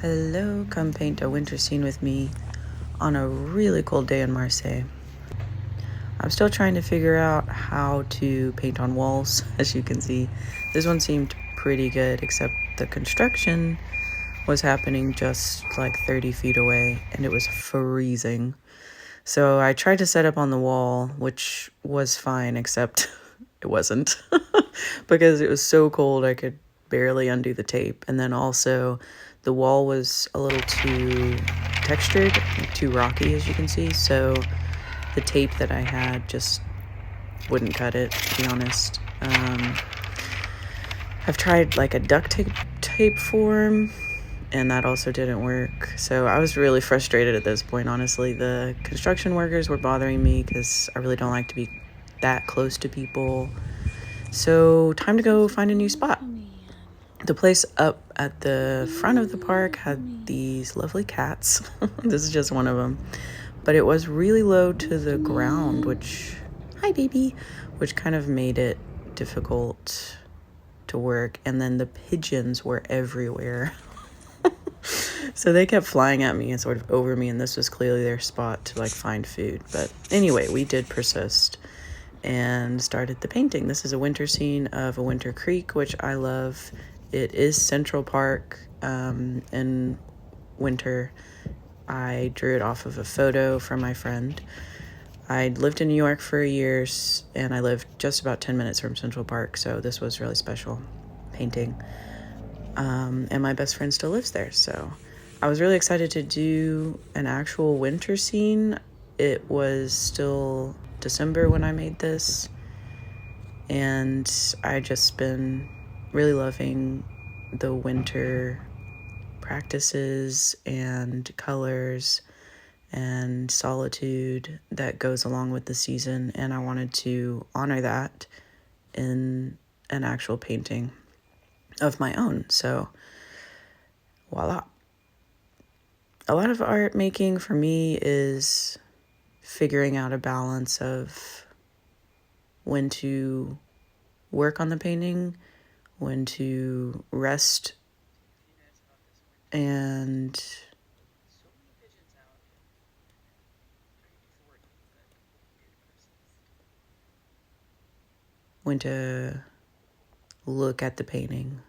Hello, come paint a winter scene with me on a really cold day in Marseille. I'm still trying to figure out how to paint on walls. As you can see, this one seemed pretty good, except the construction was happening just like 30 feet away and it was freezing. So I tried to set up on the wall, which was fine, except it wasn't because it was so cold I could barely undo the tape. And then also the wall was a little too textured, too rocky, as you can see. So the tape that I had just wouldn't cut it, to be honest. I've tried like a duct tape form, and that also didn't work. So I was really frustrated at this point, honestly. The construction workers were bothering me because I really don't like to be that close to people. So time to go find a new spot. The place up at the front of the park had these lovely cats. This is just one of them. But it was really low to the ground, which, hi baby, which kind of made it difficult to work. And then the pigeons were everywhere. So they kept flying at me and sort of over me, and this was clearly their spot to like find food. But anyway, we did persist and started the painting. This is a winter scene of a winter creek, which I love. It is Central Park in winter. I drew it off of a photo from my friend. I lived in New York for years, and I lived just about 10 minutes from Central Park, so this was really special painting. And my best friend still lives there, so I was really excited to do an actual winter scene. It was still December when I made this, and I just been really loving the winter practices and colors and solitude that goes along with the season, and I wanted to honor that in an actual painting of my own. So voila. A lot of art making for me is figuring out a balance of when to work on the painting, when to rest, and when to look at the painting.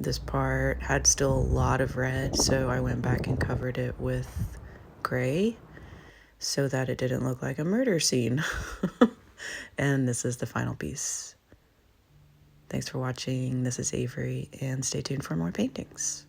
This part had still a lot of red, so I went back and covered it with gray so that it didn't look like a murder scene. And this is the final piece. Thanks for watching. This is Avery, and stay tuned for more paintings.